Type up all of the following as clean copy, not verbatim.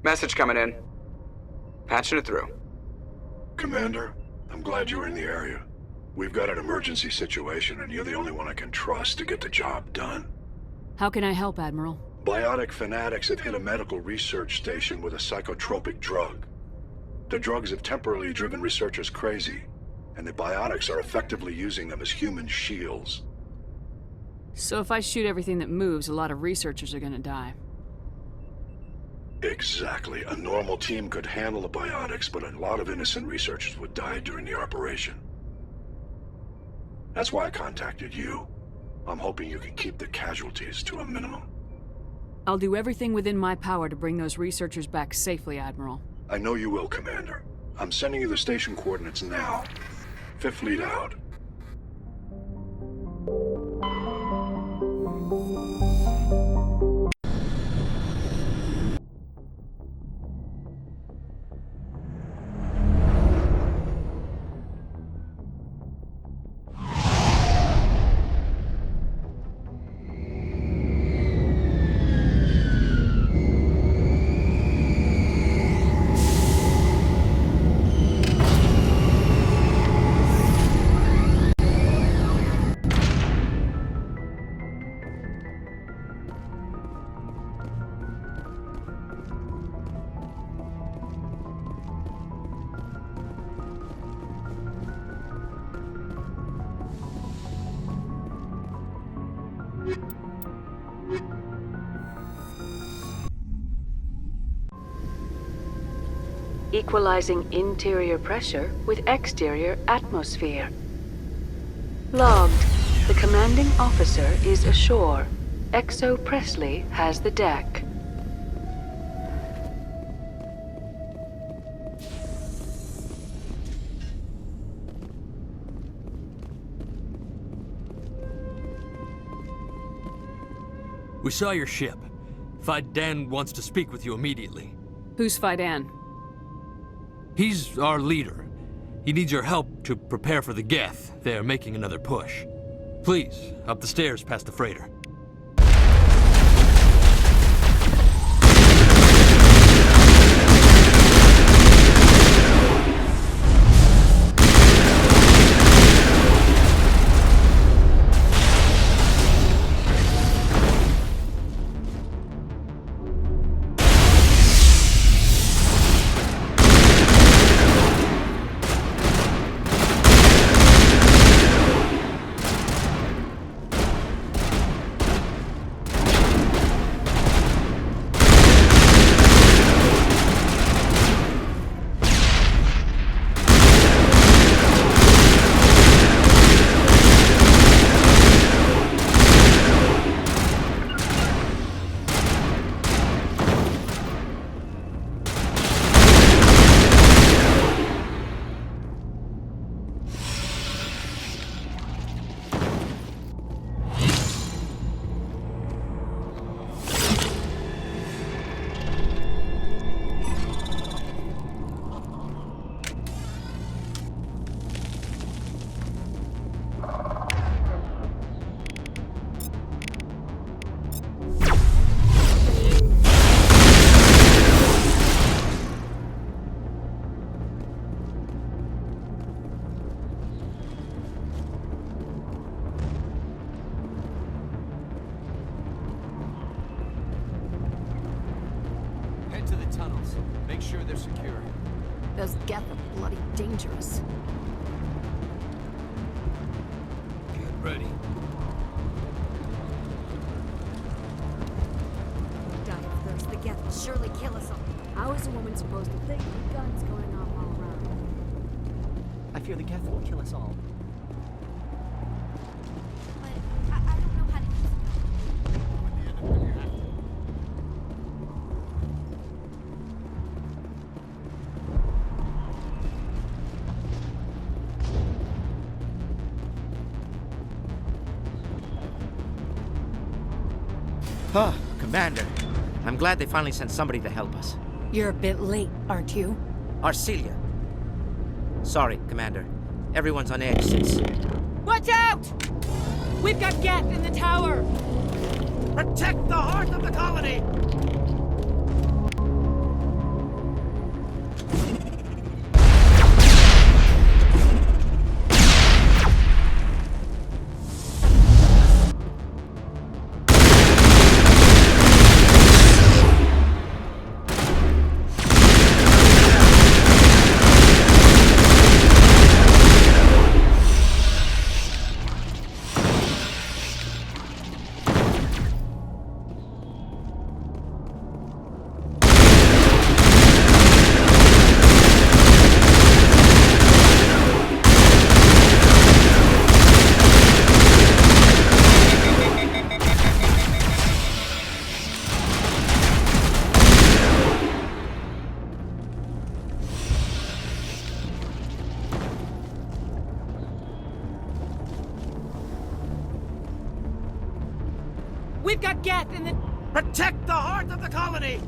Message coming in. Patching it through. Commander, I'm glad you were in the area. We've got an emergency situation, and you're the only one I can trust to get the job done. How can I help, Admiral? Biotic fanatics have hit a medical research station with a psychotropic drug. The drugs have temporarily driven researchers crazy, and the biotics are effectively using them as human shields. So if I shoot everything that moves, a lot of researchers are gonna die. Exactly. A normal team could handle the biotics, but a lot of innocent researchers would die during the operation. That's why I contacted you. I'm hoping you can keep the casualties to a minimum. I'll do everything within my power to bring those researchers back safely, Admiral. I know you will, Commander. I'm sending you the station coordinates now. Fifth Fleet out. Equalizing interior pressure with exterior atmosphere. Logged. The commanding officer is ashore. Exo Presley has the deck. We saw your ship. Fidan wants to speak with you immediately. Who's Fidan? He's our leader. He needs your help to prepare for the Geth. They're making another push. Please, up the stairs past the freighter. To the tunnels. Make sure they're secure. Those Geth are bloody dangerous. Get ready. Die of thirst. The Geth will surely kill us all. How is a woman supposed to think with guns going off all around? I fear the Geth will kill us all. But I don't know how to use Huh, Commander. I'm glad they finally sent somebody to help us. You're a bit late, aren't you? Arcelia. Sorry, Commander. Everyone's on edge since... Watch out! We've got Geth in the tower! Protect the heart of the colony! We've got Geth in the... Protect the heart of the colony!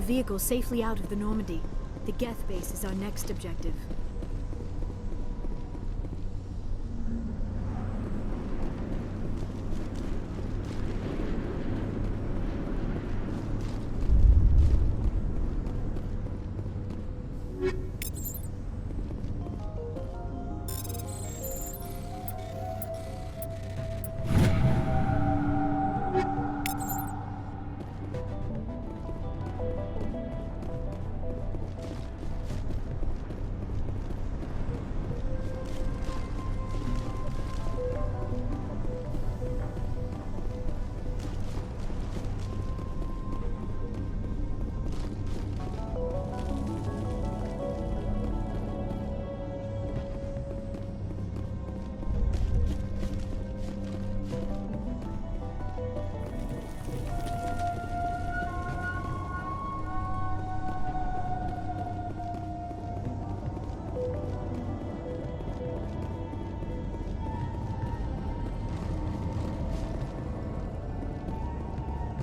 Vehicle safely out of the Normandy. The Geth base is our next objective.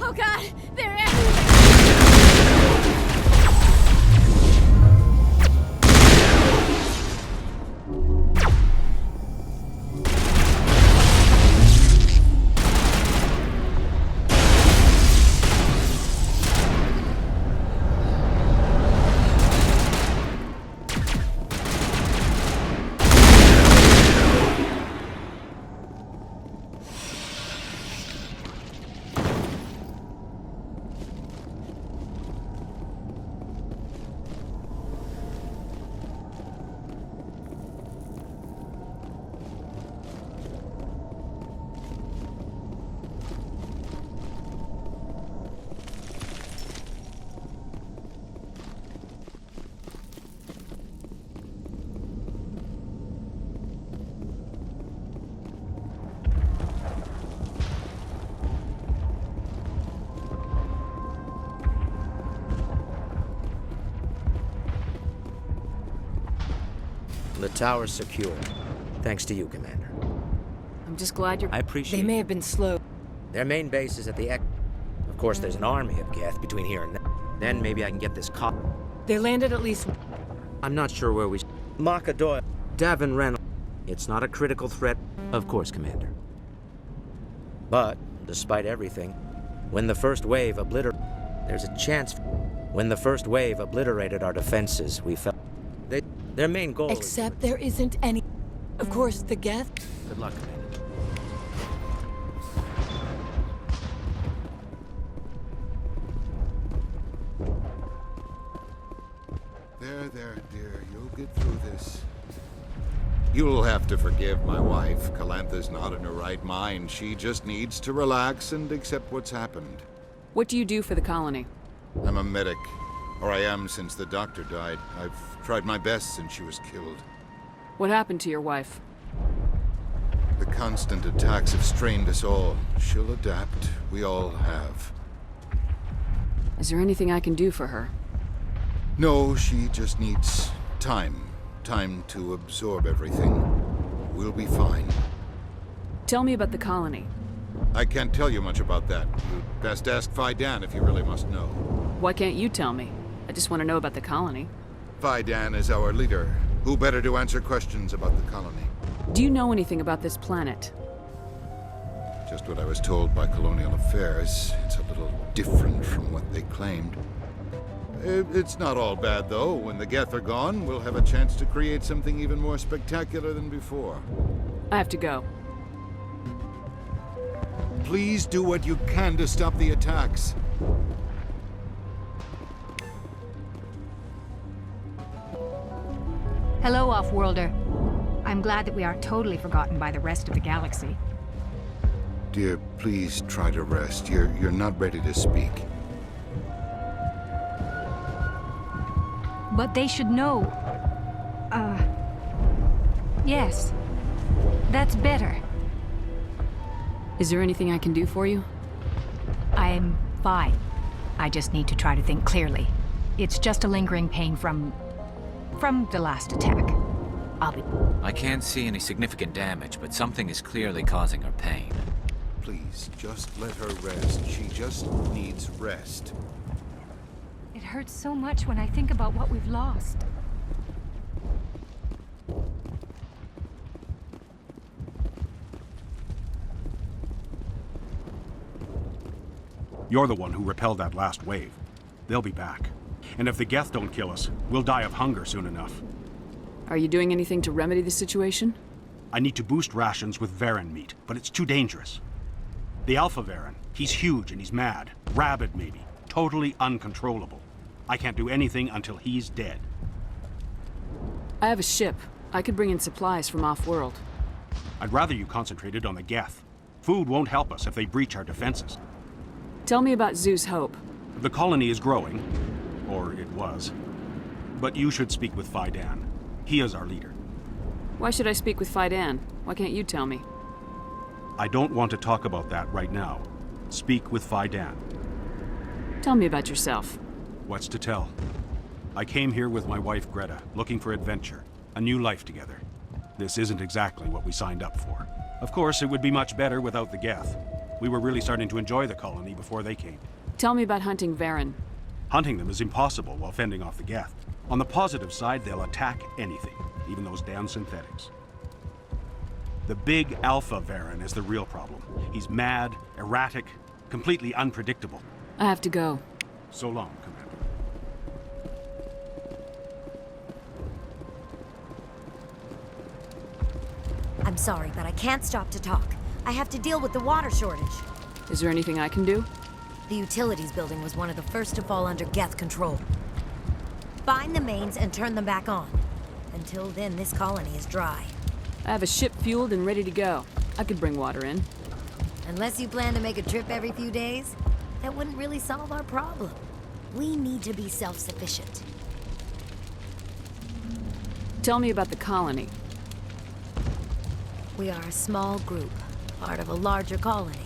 Oh god, they're everywhere! The tower's secure. Thanks to you, Commander. I'm just glad you're... I appreciate They may have been slow. Their main base is at the Of course, there's an army of Geth between here and there. Then maybe I can get this cop. They landed at least... I'm not sure where we... Maka Doyle. Davin Reynolds. It's not a critical threat. Of course, Commander. But, despite everything, when the first wave there's a chance... When the first wave obliterated our defenses, we felt... Their main goal Except there isn't any... Of course, the Geth... Good luck, Commander. There, dear. You'll get through this. You'll have to forgive my wife. Calantha's not in her right mind. She just needs to relax and accept what's happened. What do you do for the colony? I'm a medic. Or I am since the doctor died. I've tried my best since she was killed. What happened to your wife? The constant attacks have strained us all. She'll adapt. We all have. Is there anything I can do for her? No, she just needs time. Time to absorb everything. We'll be fine. Tell me about the colony. I can't tell you much about that. You'd best ask Fidan if you really must know. Why can't you tell me? I just want to know about the colony. Fidan is our leader. Who better to answer questions about the colony? Do you know anything about this planet? Just what I was told by Colonial Affairs. It's a little different from what they claimed. It's not all bad, though. When the Geth are gone, we'll have a chance to create something even more spectacular than before. I have to go. Please do what you can to stop the attacks. Hello, Off-Worlder. I'm glad that we aren't totally forgotten by the rest of the galaxy. Dear, please try to rest. You're not ready to speak. But they should know. Yes. That's better. Is there anything I can do for you? I'm fine. I just need to try to think clearly. It's just a lingering pain from the last attack. I'll be... I can't see any significant damage, but something is clearly causing her pain. Please, just let her rest. She just needs rest. It hurts so much when I think about what we've lost. You're the one who repelled that last wave. They'll be back. And if the Geth don't kill us, we'll die of hunger soon enough. Are you doing anything to remedy the situation? I need to boost rations with Varen meat, but it's too dangerous. The Alpha Varen, he's huge and he's mad. Rabid, maybe. Totally uncontrollable. I can't do anything until he's dead. I have a ship. I could bring in supplies from off-world. I'd rather you concentrated on the Geth. Food won't help us if they breach our defenses. Tell me about Zeus Hope. The colony is growing. Or it was. But you should speak with Fidan. He is our leader. Why should I speak with Fidan? Why can't you tell me? I don't want to talk about that right now. Speak with Fidan. Tell me about yourself. What's to tell? I came here with my wife Greta, looking for adventure, a new life together. This isn't exactly what we signed up for. Of course, it would be much better without the Geth. We were really starting to enjoy the colony before they came. Tell me about hunting Varen. Hunting them is impossible while fending off the Geth. On the positive side, they'll attack anything, even those damn synthetics. The big Alpha Varen is the real problem. He's mad, erratic, completely unpredictable. I have to go. So long, Commander. I'm sorry, but I can't stop to talk. I have to deal with the water shortage. Is there anything I can do? The utilities building was one of the first to fall under Geth control. Find the mains and turn them back on. Until then, this colony is dry. I have a ship fueled and ready to go. I could bring water in. Unless you plan to make a trip every few days, that wouldn't really solve our problem. We need to be self-sufficient. Tell me about the colony. We are a small group, part of a larger colony,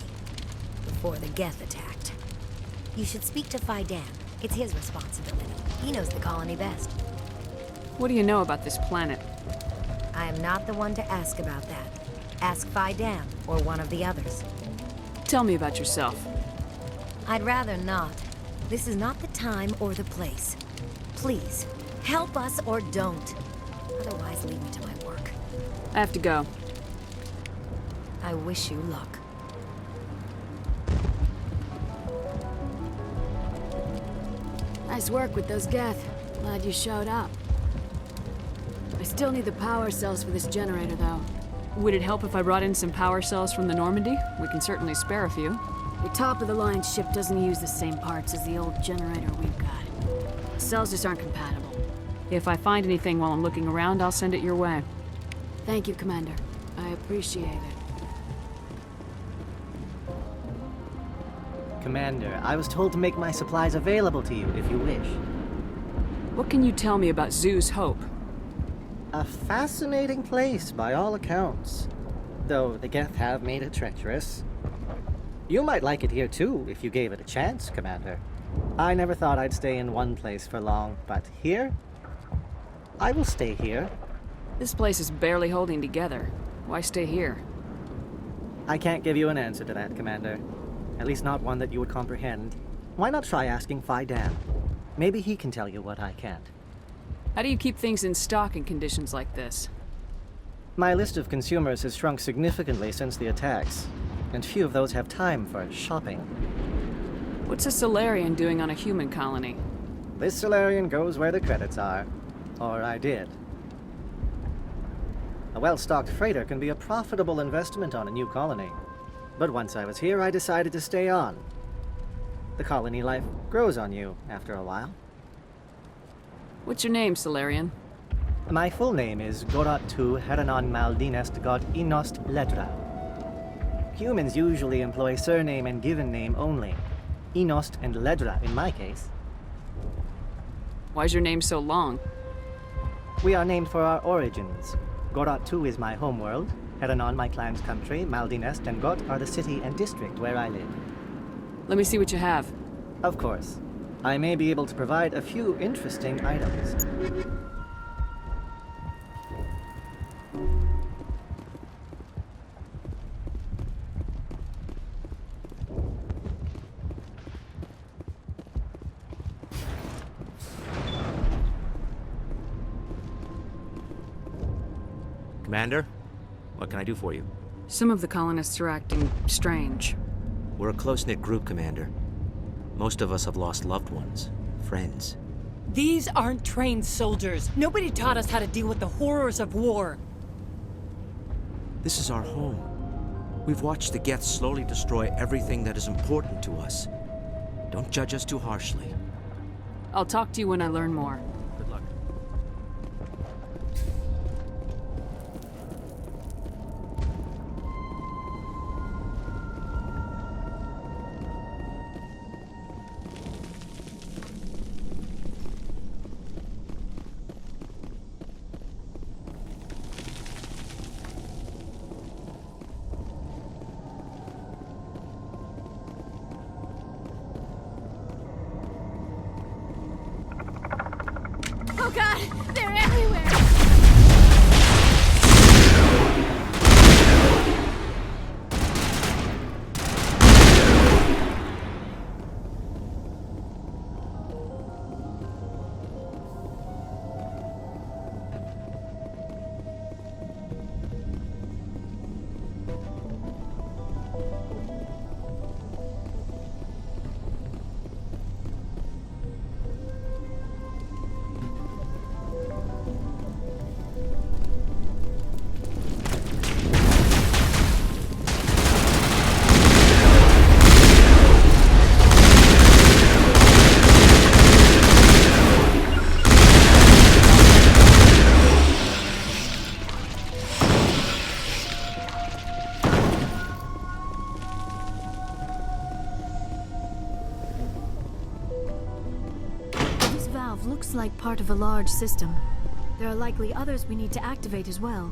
before the Geth attacked. You should speak to Fidan. It's his responsibility. He knows the colony best. What do you know about this planet? I am not the one to ask about that. Ask Fidan or one of the others. Tell me about yourself. I'd rather not. This is not the time or the place. Please, help us or don't. Otherwise, leave me to my work. I have to go. I wish you luck. Nice work with those Geth. Glad you showed up. I still need the power cells for this generator, though. Would it help if I brought in some power cells from the Normandy? We can certainly spare a few. The top-of-the-line ship doesn't use the same parts as the old generator we've got. The cells just aren't compatible. If I find anything while I'm looking around, I'll send it your way. Thank you, Commander. I appreciate it. Commander, I was told to make my supplies available to you if you wish. What can you tell me about Zeus Hope? A fascinating place by all accounts. Though the Geth have made it treacherous. You might like it here too, if you gave it a chance, Commander. I never thought I'd stay in one place for long, but here? I will stay here. This place is barely holding together. Why stay here? I can't give you an answer to that, Commander. At least not one that you would comprehend. Why not try asking Phi Dan? Maybe he can tell you what I can't. How do you keep things in stock in conditions like this? My list of consumers has shrunk significantly since the attacks, and few of those have time for shopping. What's a Solarian doing on a human colony? This Solarian goes where the credits are. Or I did. A well-stocked freighter can be a profitable investment on a new colony. But once I was here, I decided to stay on. The colony life grows on you after a while. What's your name, Solarian? My full name is Gorat-tu Heranon Maldinest God Inost Ledra. Humans usually employ surname and given name only. Inost and Ledra in my case. Why's your name so long? We are named for our origins. Gorat-tu is my homeworld, Heranon my clan's country, Maldinest and Got are the city and district where I live. Let me see what you have. Of course. I may be able to provide a few interesting items. Commander, what can I do for you? Some of the colonists are acting strange. We're a close-knit group, Commander. Most of us have lost loved ones, friends. These aren't trained soldiers. Nobody taught us how to deal with the horrors of war. This is our home. We've watched the Geth slowly destroy everything that is important to us. Don't judge us too harshly. I'll talk to you when I learn more. Good luck. Oh god, they're everywhere! Looks like part of a large system. There are likely others we need to activate as well.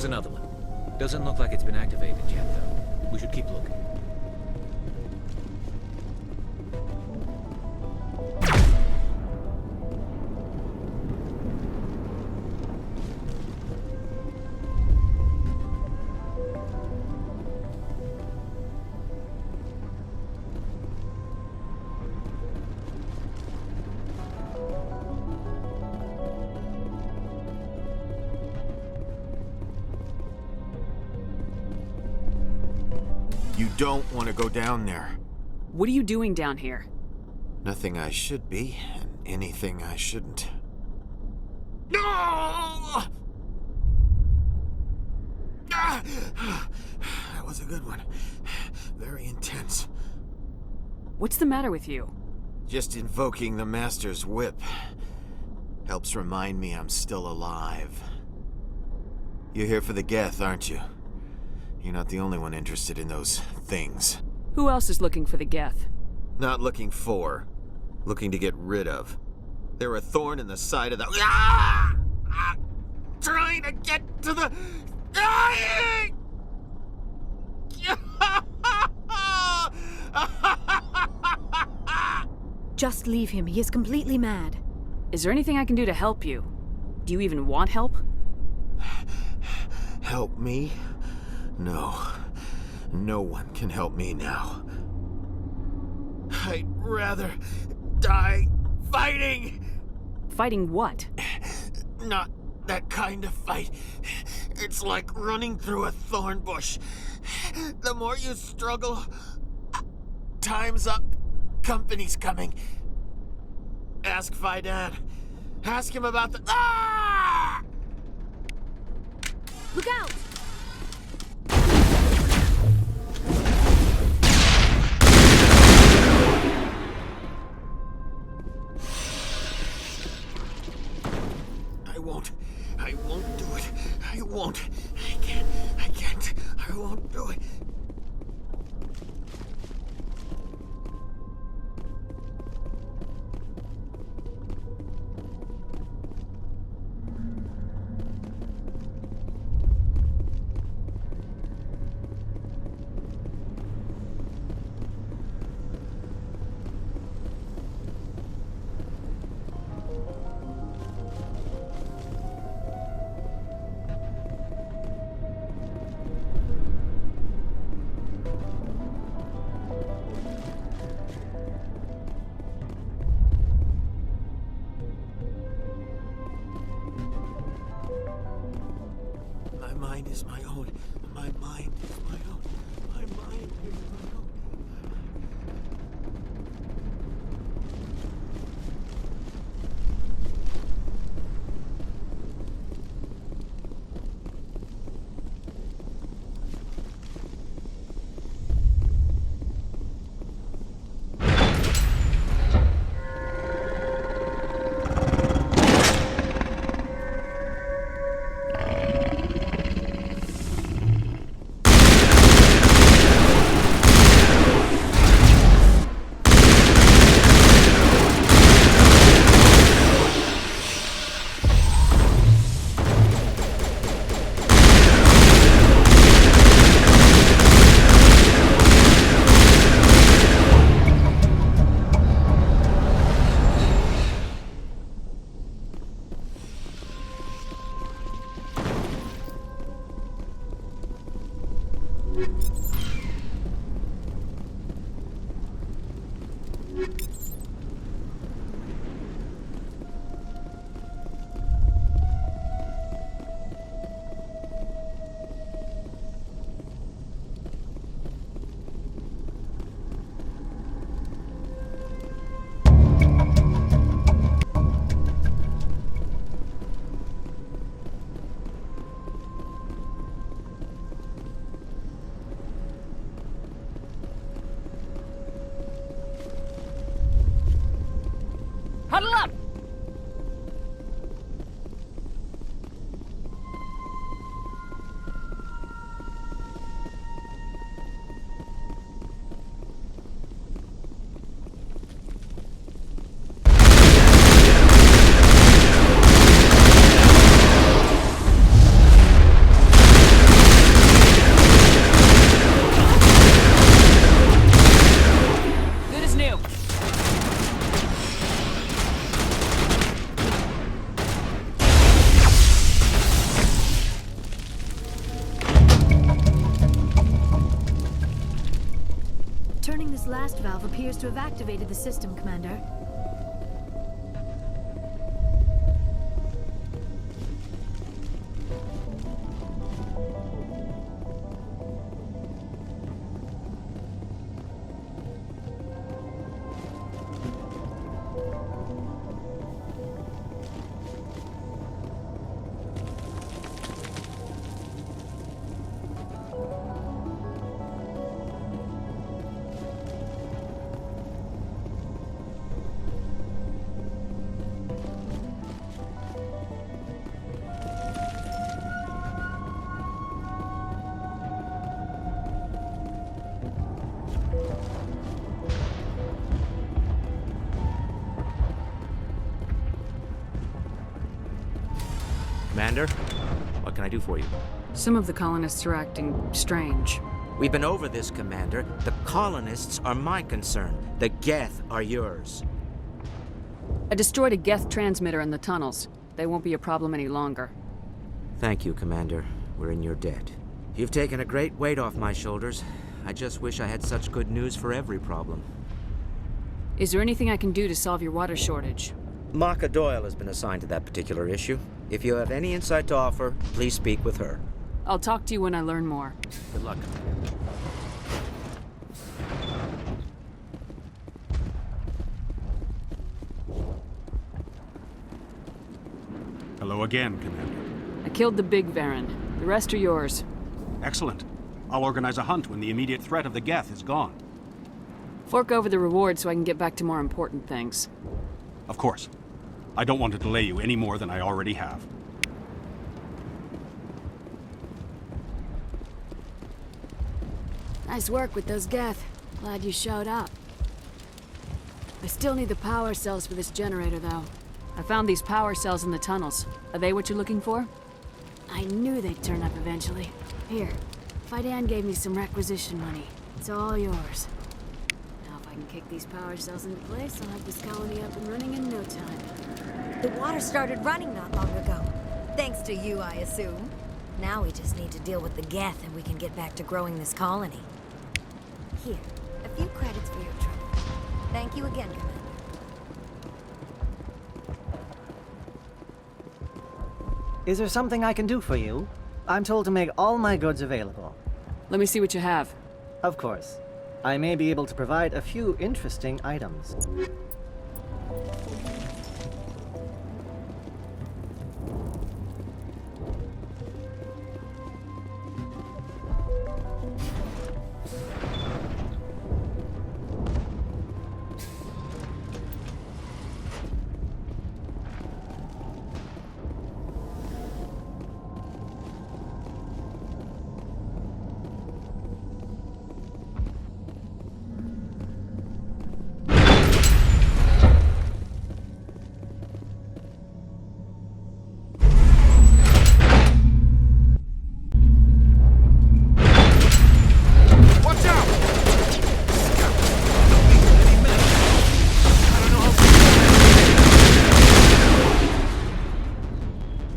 another one. Doesn't look like it's been activated yet, though. We should keep looking. You don't want to go down there. What are you doing down here? Nothing I should be, and anything I shouldn't. No! That was a good one. Very intense. What's the matter with you? Just invoking the Master's whip helps remind me I'm still alive. You're here for the Geth, aren't you? You're not the only one interested in those things. Who else is looking for the Geth? Not looking for. Looking to get rid of. They're a thorn in the side of the... Ah! Ah! Trying to get to the... Dying! Just leave him. He is completely mad. Is there anything I can do to help you? Do you even want help? Help me? No. No one can help me now. I'd rather die fighting! Fighting what? Not that kind of fight. It's like running through a thorn bush. The more you struggle, time's up. Company's coming. Ask Faidan. Ask him about the... Ah! Look out! I won't do it. I won't. I can't. I won't do it. My mind is my own. My mind is my own. My mind is my own. Huddle up! blast valve appears to have activated the system, Commander. Commander, what can I do for you? Some of the colonists are acting strange. We've been over this, Commander. The colonists are my concern. The Geth are yours. I destroyed a Geth transmitter in the tunnels. They won't be a problem any longer. Thank you, Commander. We're in your debt. You've taken a great weight off my shoulders. I just wish I had such good news for every problem. Is there anything I can do to solve your water shortage? Maka Doyle has been assigned to that particular issue. If you have any insight to offer, please speak with her. I'll talk to you when I learn more. Good luck, Commander. Hello again, Commander. I killed the big Varen. The rest are yours. Excellent. I'll organize a hunt when the immediate threat of the Geth is gone. Fork over the reward so I can get back to more important things. Of course. I don't want to delay you any more than I already have. Nice work with those Geth. Glad you showed up. I still need the power cells for this generator, though. I found these power cells in the tunnels. Are they what you're looking for? I knew they'd turn up eventually. Here, Fidan gave me some requisition money. It's all yours. Now if I can kick these power cells into place, I'll have this colony up and running in no time. The water started running not long ago. Thanks to you, I assume. Now we just need to deal with the Geth and we can get back to growing this colony. Here, a few credits for your trouble. Thank you again, Commander. Is there something I can do for you? I'm told to make all my goods available. Let me see what you have. Of course. I may be able to provide a few interesting items.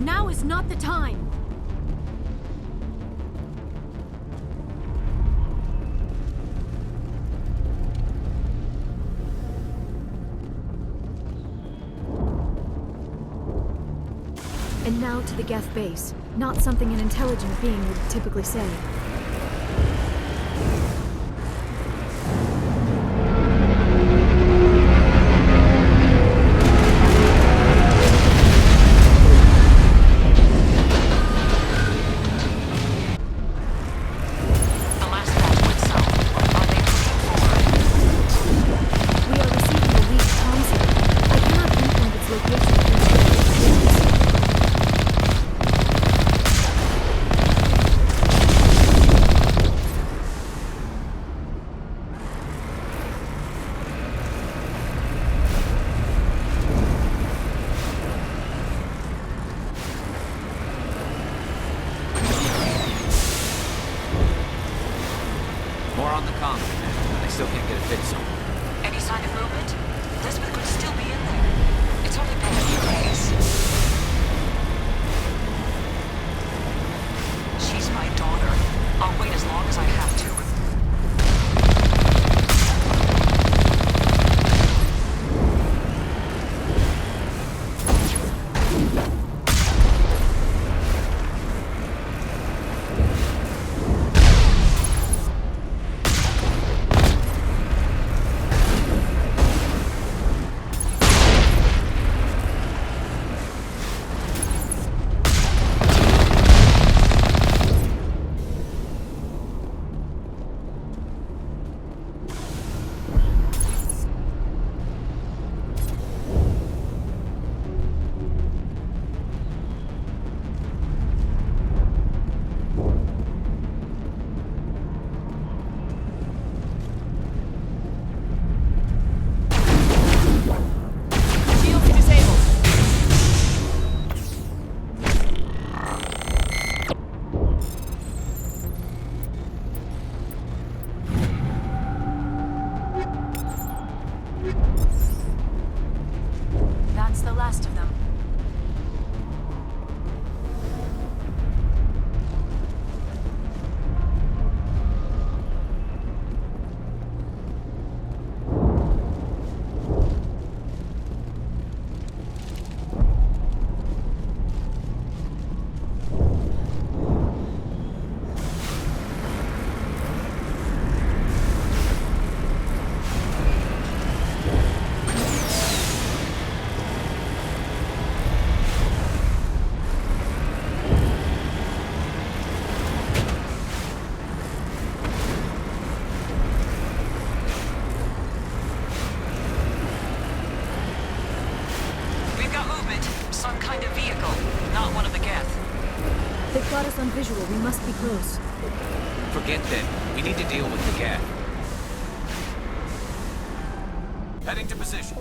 Now is not the time! And now to the Geth base. Not something an intelligent being would typically say. More on the comm, Commander. I still can't get a fix on it. Any sign of movement? Elizabeth could still be in there. It's only been a few days. She's my daughter. I'll wait as long as I have to. They've got us on visual. We must be close. Forget them. We need to deal with the Geth. Heading to position.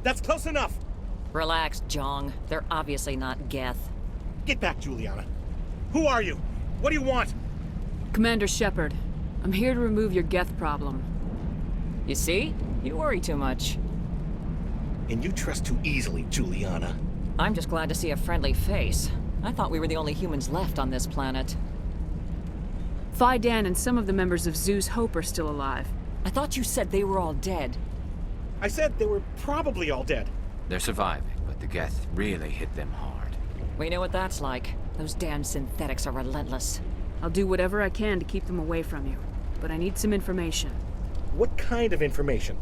That's close enough! Relax, Jong. They're obviously not Geth. Get back, Juliana. Who are you? What do you want? Commander Shepard, I'm here to remove your Geth problem. You see? You worry too much. And you trust too easily, Juliana. I'm just glad to see a friendly face. I thought we were the only humans left on this planet. Phi Dan and some of the members of Zoo's Hope are still alive. I thought you said they were all dead. I said they were probably all dead. They're surviving, but the Geth really hit them hard. We know what that's like. Those damn synthetics are relentless. I'll do whatever I can to keep them away from you, but I need some information. What kind of information?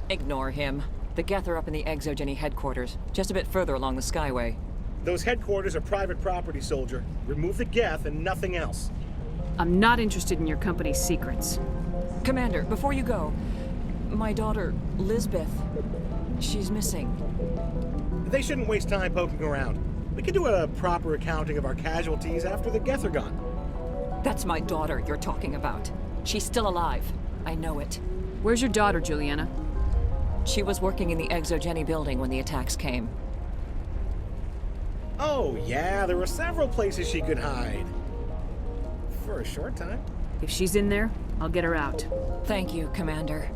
Ignore him. The Geth are up in the Exogeny headquarters, just a bit further along the Skyway. Those headquarters are private property, soldier. Remove the Geth and nothing else. I'm not interested in your company's secrets. Commander, before you go, my daughter, Lisbeth, she's missing. They shouldn't waste time poking around. We can do a proper accounting of our casualties after the Geth are gone. That's my daughter you're talking about. She's still alive. I know it. Where's your daughter, Juliana? She was working in the Exogeny building when the attacks came. Oh, yeah, there were several places she could hide. For a short time. If she's in there, I'll get her out. Thank you, Commander.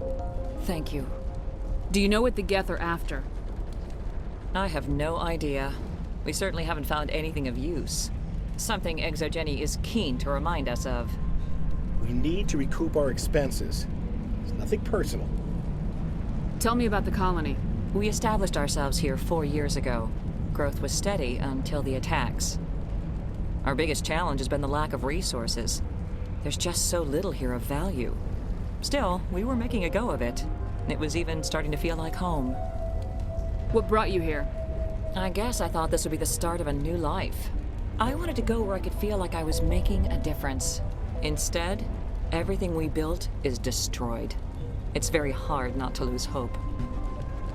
Thank you. Do you know what the Geth are after? I have no idea. We certainly haven't found anything of use. Something Exogeny is keen to remind us of. We need to recoup our expenses. It's nothing personal. Tell me about the colony. We established ourselves here 4 years ago. Growth was steady until the attacks. Our biggest challenge has been the lack of resources. There's just so little here of value. Still, we were making a go of it. It was even starting to feel like home. What brought you here? I guess I thought this would be the start of a new life. I wanted to go where I could feel like I was making a difference. Instead, everything we built is destroyed. It's very hard not to lose hope.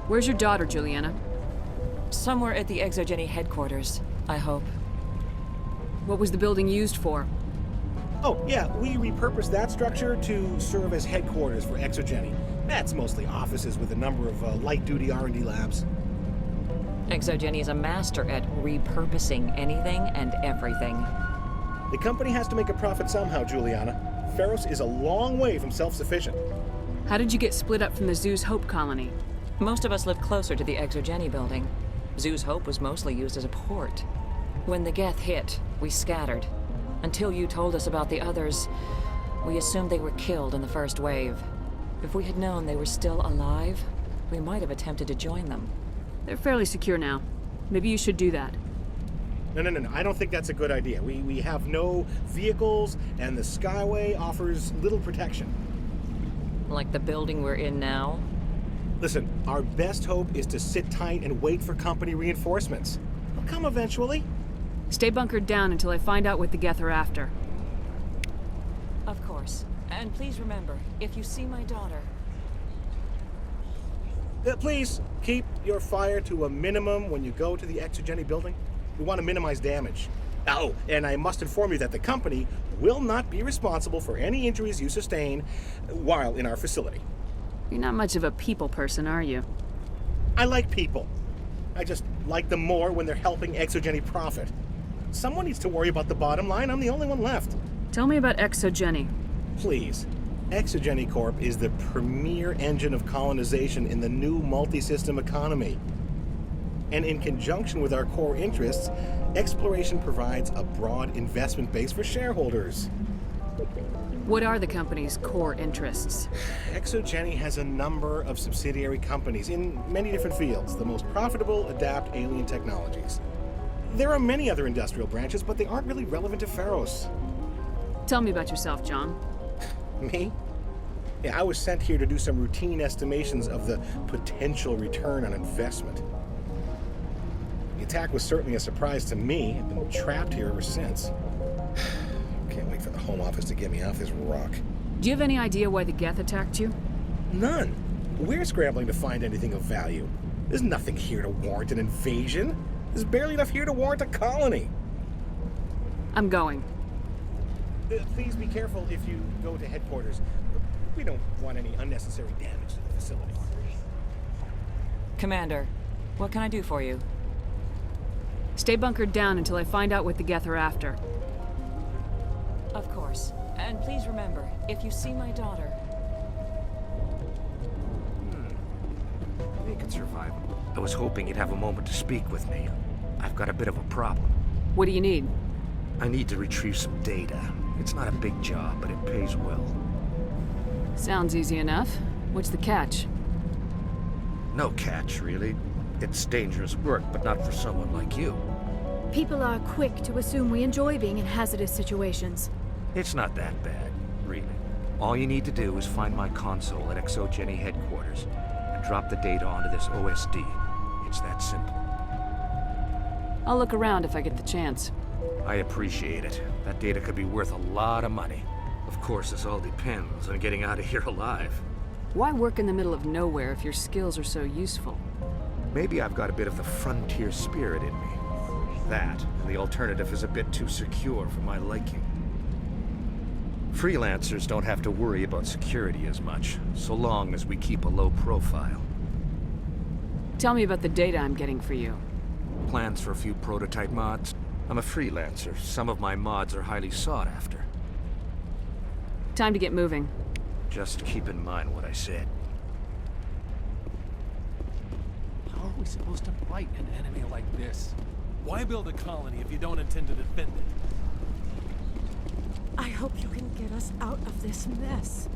Where's your daughter, Juliana? Somewhere at the Exogeny headquarters, I hope. What was the building used for? Oh, yeah, we repurposed that structure to serve as headquarters for Exogeny. That's mostly offices with a number of light-duty R&D labs. Exogeny is a master at repurposing anything and everything. The company has to make a profit somehow, Juliana. Feros is a long way from self-sufficient. How did you get split up from the Zoo's Hope colony? Most of us lived closer to the Exogeny building. Zoo's Hope was mostly used as a port. When the Geth hit, we scattered. Until you told us about the others, we assumed they were killed in the first wave. If we had known they were still alive, we might have attempted to join them. They're fairly secure now. Maybe you should do that. No. I don't think that's a good idea. We have no vehicles, and the Skyway offers little protection. Like the building we're in now? Listen, our best hope is to sit tight and wait for company reinforcements. They'll come eventually. Stay bunkered down until I find out what the Geth are after. Of course. And please remember, if you see my daughter... Please, keep your fire to a minimum when you go to the Exogeny building. We want to minimize damage. Oh, and I must inform you that the company will not be responsible for any injuries you sustain while in our facility. You're not much of a people person, are you? I like people. I just like them more when they're helping Exogeny profit. Someone needs to worry about the bottom line. I'm the only one left. Tell me about Exogeny. Please. Exogeny Corp is the premier engine of colonization in the new multi-system economy. And in conjunction with our core interests, exploration provides a broad investment base for shareholders. What are the company's core interests? Exogeny has a number of subsidiary companies in many different fields. The most profitable adapt alien technologies. There are many other industrial branches, but they aren't really relevant to Feros. Tell me about yourself, John. Me? Yeah, I was sent here to do some routine estimations of the potential return on investment. The attack was certainly a surprise to me. I've been trapped here ever since. Can't wait for the Home Office to get me off this rock. Do you have any idea why the Geth attacked you? None. We're scrambling to find anything of value. There's nothing here to warrant an invasion. There's barely enough here to warrant a colony. I'm going. Please be careful if you go to headquarters. We don't want any unnecessary damage to the facility. Commander, what can I do for you? Stay bunkered down until I find out what the Geth are after. Of course. And please remember, if you see my daughter... They could survive. I was hoping you'd have a moment to speak with me. I've got a bit of a problem. What do you need? I need to retrieve some data. It's not a big job, but it pays well. Sounds easy enough. What's the catch? No catch, really. It's dangerous work, but not for someone like you. People are quick to assume we enjoy being in hazardous situations. It's not that bad, really. All you need to do is find my console at ExoGeni headquarters and drop the data onto this OSD. It's that simple. I'll look around if I get the chance. I appreciate it. That data could be worth a lot of money. Of course, this all depends on getting out of here alive. Why work in the middle of nowhere if your skills are so useful? Maybe I've got a bit of the frontier spirit in me. That, and the alternative is a bit too secure for my liking. Freelancers don't have to worry about security as much, so long as we keep a low profile. Tell me about the data I'm getting for you. Plans for a few prototype mods? I'm a freelancer. Some of my mods are highly sought after. Time to get moving. Just keep in mind what I said. How are we supposed to fight an enemy like this? Why build a colony if you don't intend to defend it? I hope you can get us out of this mess.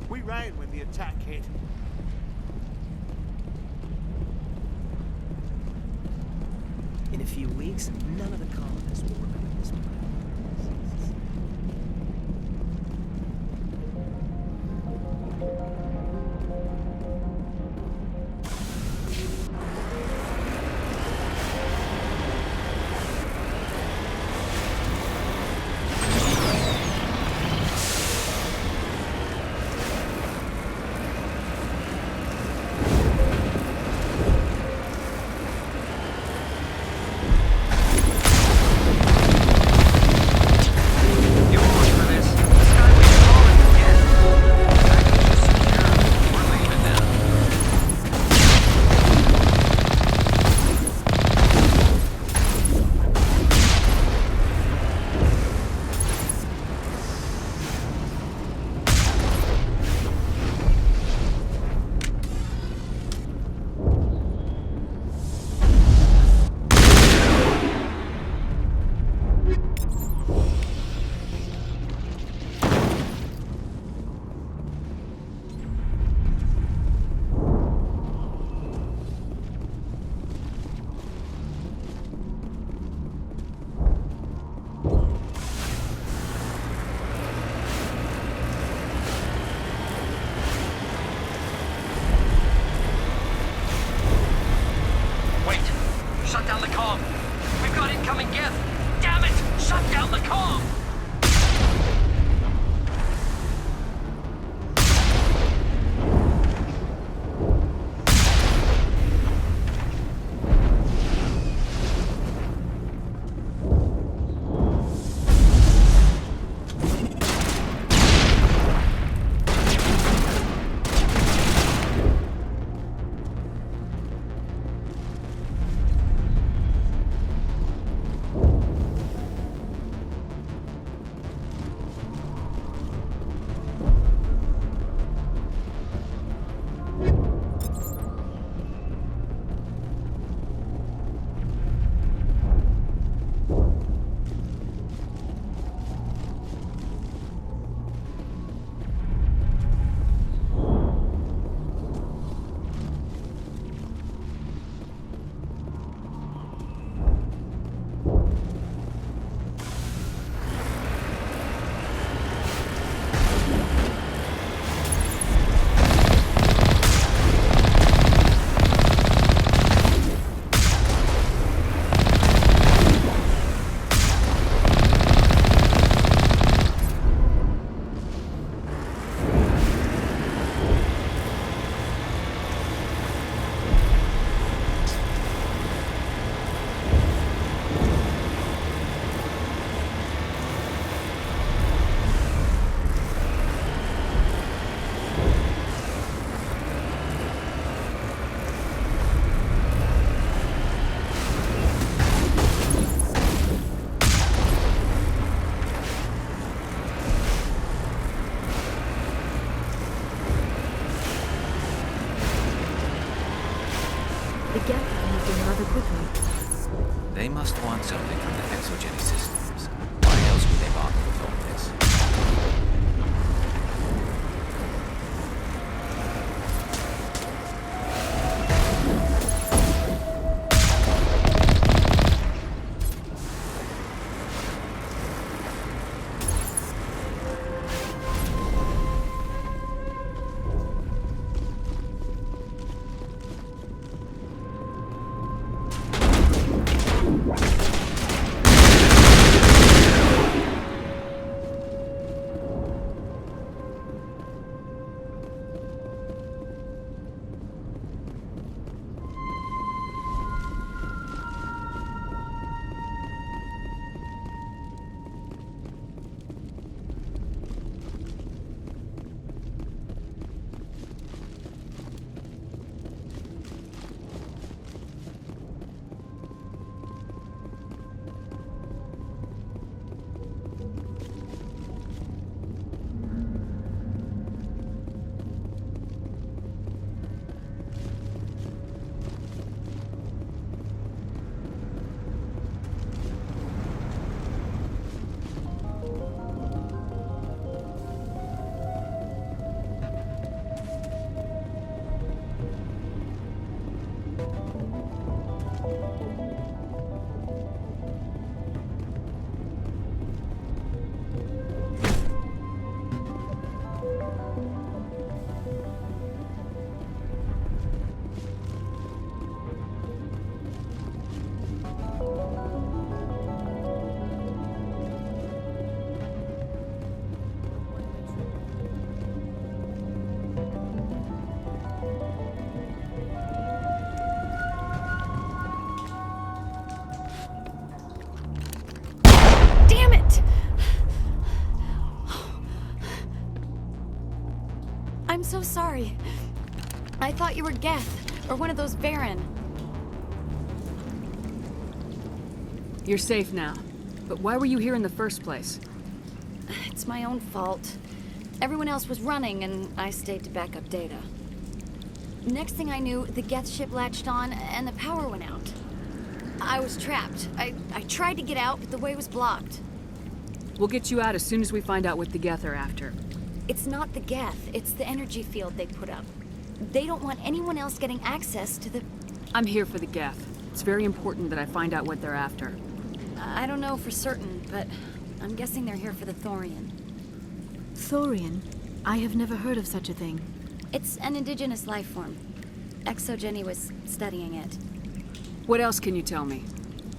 We ran when the attack hit. In a few weeks, none of the colonists will remember this plan. something from the exogeny systems. Why else would they bother with all this? I'm so sorry. I thought you were Geth, or one of those Varen. You're safe now. But why were you here in the first place? It's my own fault. Everyone else was running, and I stayed to back up data. Next thing I knew, the Geth ship latched on, and the power went out. I was trapped. I tried to get out, but the way was blocked. We'll get you out as soon as we find out what the Geth are after. It's not the Geth, it's the energy field they put up. They don't want anyone else getting access to the... I'm here for the Geth. It's very important that I find out what they're after. I don't know for certain, but I'm guessing they're here for the Thorian. Thorian? I have never heard of such a thing. It's an indigenous life form. Exogeny was studying it. What else can you tell me?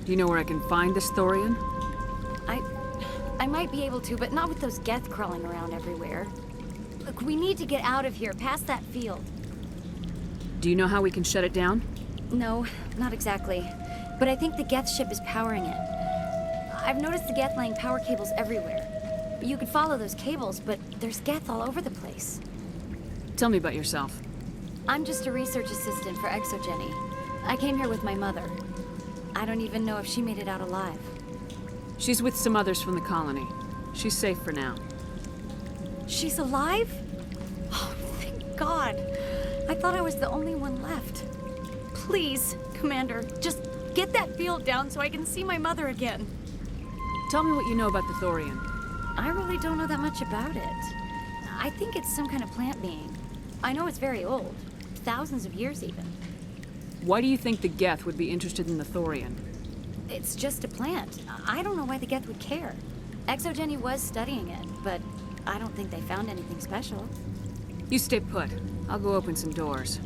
Do you know where I can find this Thorian? I might be able to, but not with those Geth crawling around everywhere. Look, we need to get out of here, past that field. Do you know how we can shut it down? No, not exactly. But I think the Geth ship is powering it. I've noticed the Geth laying power cables everywhere. You could follow those cables, but there's Geth all over the place. Tell me about yourself. I'm just a research assistant for Exogeny. I came here with my mother. I don't even know if she made it out alive. She's with some others from the colony. She's safe for now. She's alive? Oh, thank God. I thought I was the only one left. Please, Commander, just get that field down so I can see my mother again. Tell me what you know about the Thorian. I really don't know that much about it. I think it's some kind of plant being. I know it's very old. Thousands of years, even. Why do you think the Geth would be interested in the Thorian? It's just a plant. I don't know why the Geth would care. Exogeny was studying it, but I don't think they found anything special. You stay put. I'll go open some doors.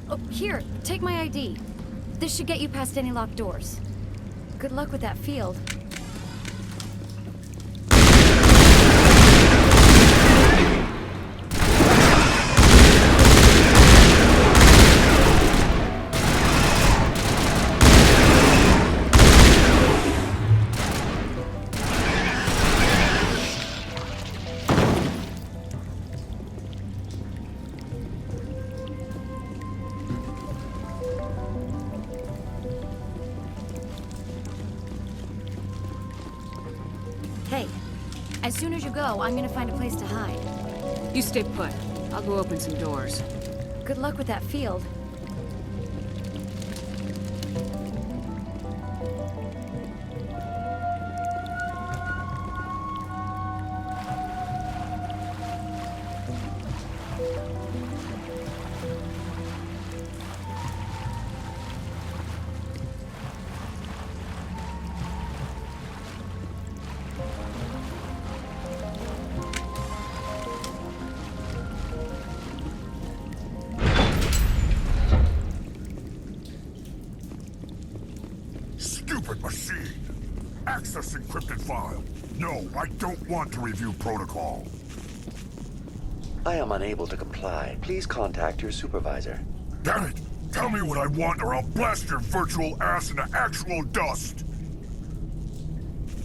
Oh, here, take my ID. This should get you past any locked doors. Good luck with that field. Hey, as soon as you go, I'm gonna find a place to hide. You stay put. I'll go open some doors. Good luck with that field. Access encrypted file. No, I don't want to review protocol. I am unable to comply. Please contact your supervisor. Damn it! Tell me what I want or I'll blast your virtual ass into actual dust!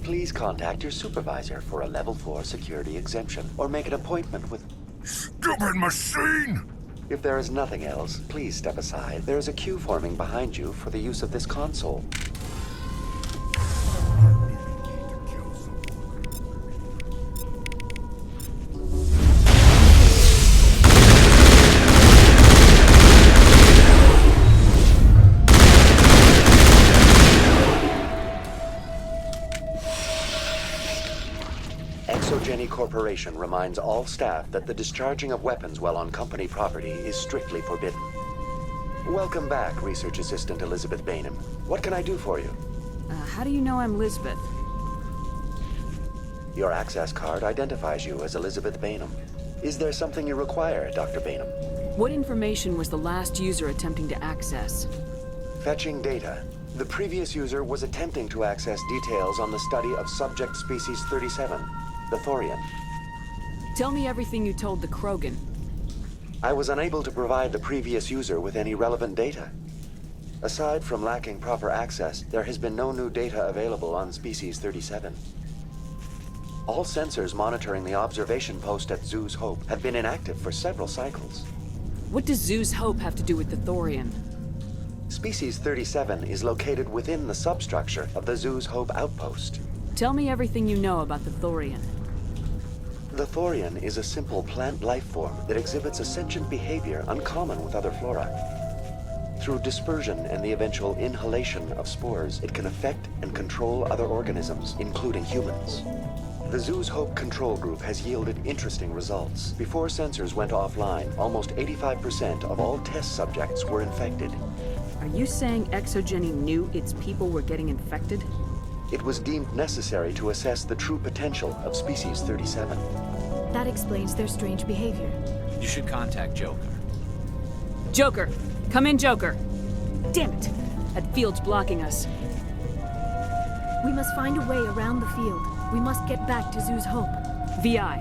Please contact your supervisor for a level 4 security exemption, or make an appointment with... Stupid machine! If there is nothing else, please step aside. There is a queue forming behind you for the use of this console. IGN Corporation reminds all staff that the discharging of weapons while on company property is strictly forbidden. Welcome back, Research Assistant Elizabeth Bainham. What can I do for you? How do you know I'm Lisbeth? Your access card identifies you as Elizabeth Bainham. Is there something you require, Dr. Bainham? What information was the last user attempting to access? Fetching data. The previous user was attempting to access details on the study of subject species 37, the Thorian. Tell me everything you told the Krogan. I was unable to provide the previous user with any relevant data. Aside from lacking proper access, there has been no new data available on species 37. All sensors monitoring the observation post at Zoo's Hope have been inactive for several cycles. What does Zoo's Hope have to do with the Thorian? Species 37 is located within the substructure of the Zoo's Hope outpost. Tell me everything you know about the Thorian. The Thorian is a simple plant life form that exhibits a sentient behavior uncommon with other flora. Through dispersion and the eventual inhalation of spores, it can affect and control other organisms, including humans. The Zoo's Hope control group has yielded interesting results. Before sensors went offline, almost 85% of all test subjects were infected. Are you saying Exogeny knew its people were getting infected? It was deemed necessary to assess the true potential of species 37. That explains their strange behavior. You should contact Joker. Joker! Come in, Joker! Damn it! That field's blocking us. We must find a way around the field. We must get back to Zoo's Hope. VI,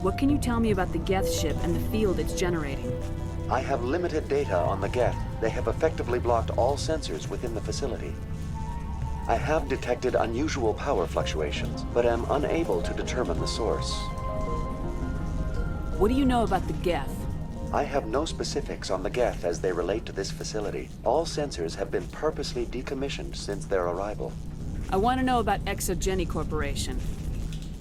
what can you tell me about the Geth ship and the field it's generating? I have limited data on the Geth. They have effectively blocked all sensors within the facility. I have detected unusual power fluctuations, but am unable to determine the source. What do you know about the Geth? I have no specifics on the Geth as they relate to this facility. All sensors have been purposely decommissioned since their arrival. I want to know about Exogeny Corporation.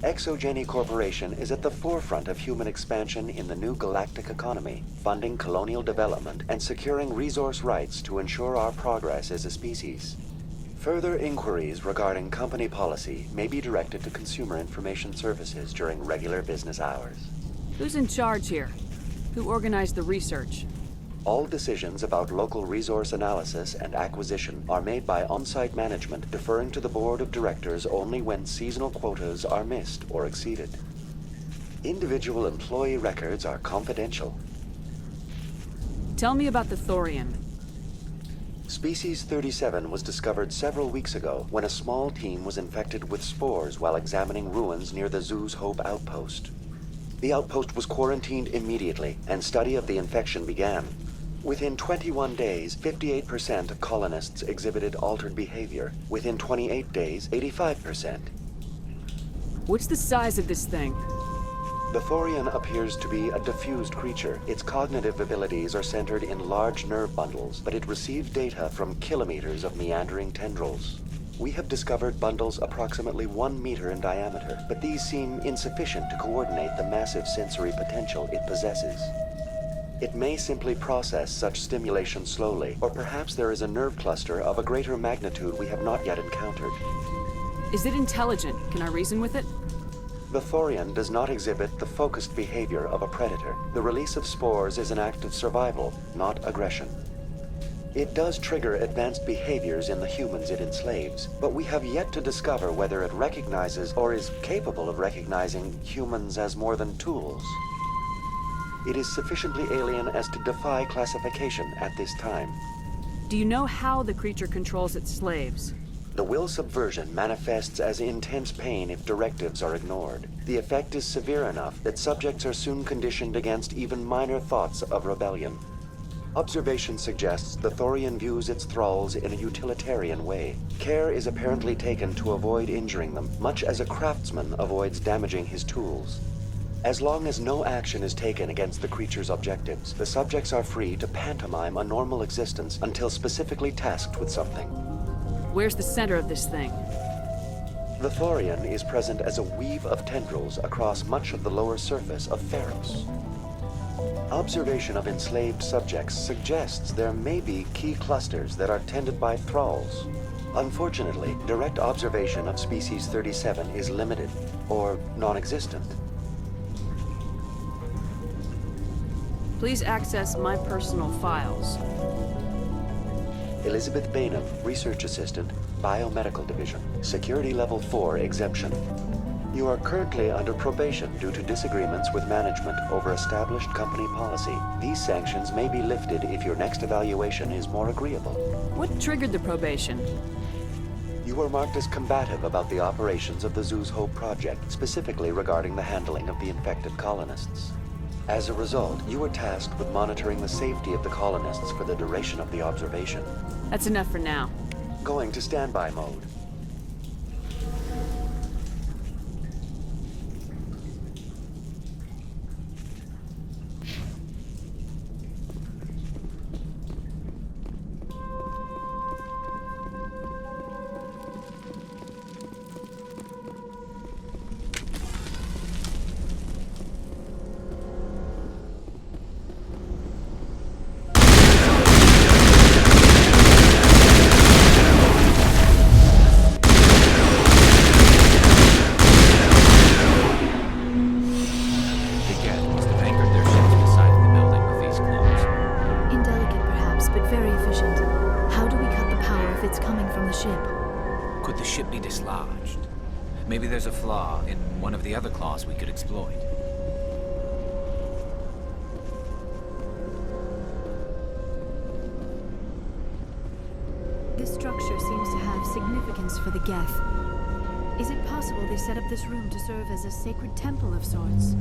Exogeny Corporation is at the forefront of human expansion in the new galactic economy, funding colonial development and securing resource rights to ensure our progress as a species. Further inquiries regarding company policy may be directed to Consumer Information Services during regular business hours. Who's in charge here? Who organized the research? All decisions about local resource analysis and acquisition are made by on-site management, deferring to the board of directors only when seasonal quotas are missed or exceeded. Individual employee records are confidential. Tell me about the Thorian. Species 37 was discovered several weeks ago when a small team was infected with spores while examining ruins near the Zoo's Hope outpost. The outpost was quarantined immediately, and study of the infection began. Within 21 days, 58% of colonists exhibited altered behavior. Within 28 days, 85%. What's the size of this thing? The Thorian appears to be a diffused creature. Its cognitive abilities are centered in large nerve bundles, but it receives data from kilometers of meandering tendrils. We have discovered bundles approximately 1 meter in diameter, but these seem insufficient to coordinate the massive sensory potential it possesses. It may simply process such stimulation slowly, or perhaps there is a nerve cluster of a greater magnitude we have not yet encountered. Is it intelligent? Can I reason with it? The Thorian does not exhibit the focused behavior of a predator. The release of spores is an act of survival, not aggression. It does trigger advanced behaviors in the humans it enslaves, but we have yet to discover whether it recognizes or is capable of recognizing humans as more than tools. It is sufficiently alien as to defy classification at this time. Do you know how the creature controls its slaves? The The will subversion manifests as intense pain if directives are ignored. The effect is severe enough that subjects are soon conditioned against even minor thoughts of rebellion. Observation suggests the Thorian views its thralls in a utilitarian way. Care is apparently taken to avoid injuring them, much as a craftsman avoids damaging his tools. As long as no action is taken against the creature's objectives, the subjects are free to pantomime a normal existence until specifically tasked with something. Where's the center of this thing? The Thorian is present as a weave of tendrils across much of the lower surface of Feros. Observation of enslaved subjects suggests there may be key clusters that are tended by thralls. Unfortunately, direct observation of Species 37 is limited, or non-existent. Please access my personal files. Elizabeth Bainham, Research Assistant, Biomedical Division, Security Level 4 exemption. You are currently under probation due to disagreements with management over established company policy. These sanctions may be lifted if your next evaluation is more agreeable. What triggered the probation? You were marked as combative about the operations of the Zeus Hope project, specifically regarding the handling of the infected colonists. As a result, you were tasked with monitoring the safety of the colonists for the duration of the observation. That's enough for now. Going to standby mode. Maybe there's a flaw in one of the other claws we could exploit. This structure seems to have significance for the Geth. Is it possible they set up this room to serve as a sacred temple of sorts?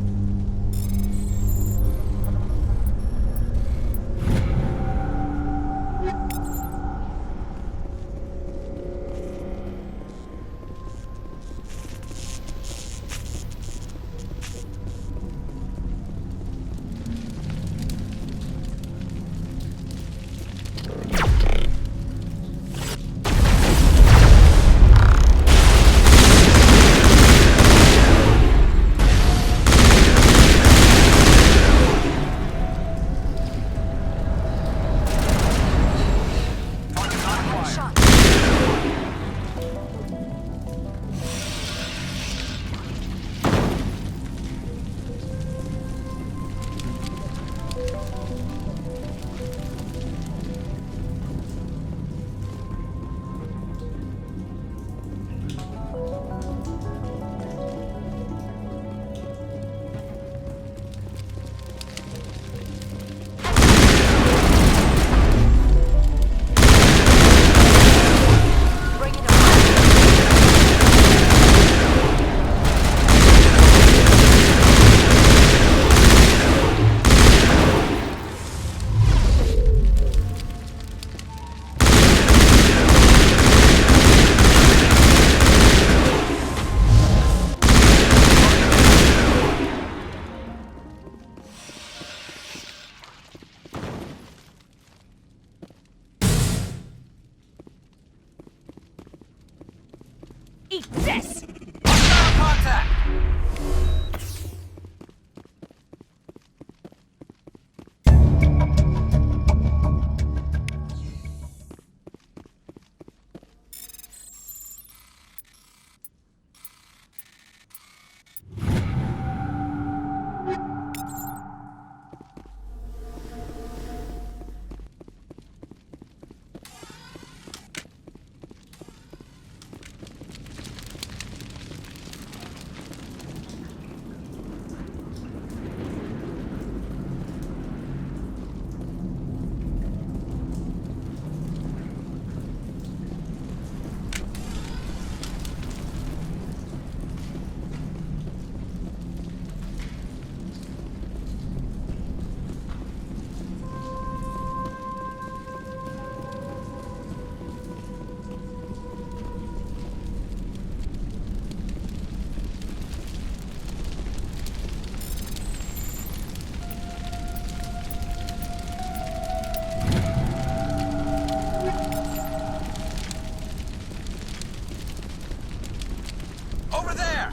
Over there!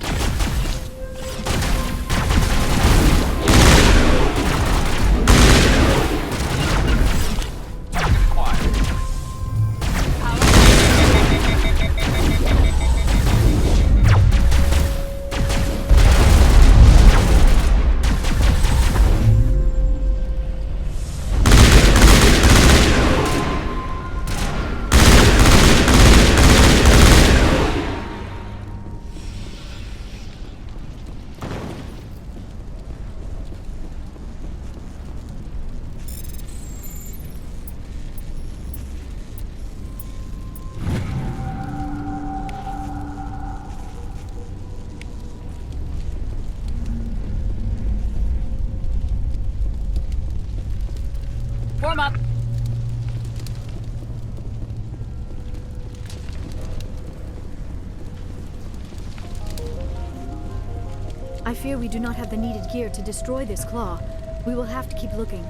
Form up. I fear we do not have the needed gear to destroy this claw. We will have to keep looking.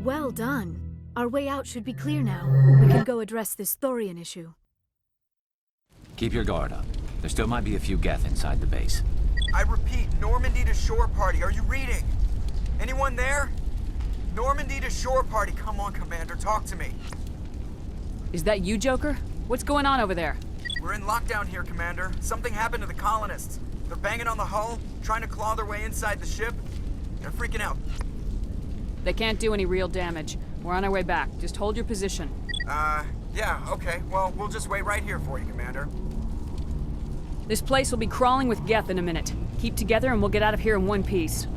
Well done. Our way out should be clear now. We can go address this Thorian issue. Keep your guard up. There still might be a few Geth inside the base. I repeat, Normandy to shore party. Are you reading? Anyone there? Normandy to shore party. Come on, Commander, talk to me. Is that you, Joker? What's going on over there? We're in lockdown here, Commander. Something happened to the colonists. They're banging on the hull, trying to claw their way inside the ship. They're freaking out. They can't do any real damage. We're on our way back. Just hold your position. Yeah, okay. Well, we'll just wait right here for you, Commander. This place will be crawling with Geth in a minute. Keep together and we'll get out of here in one piece.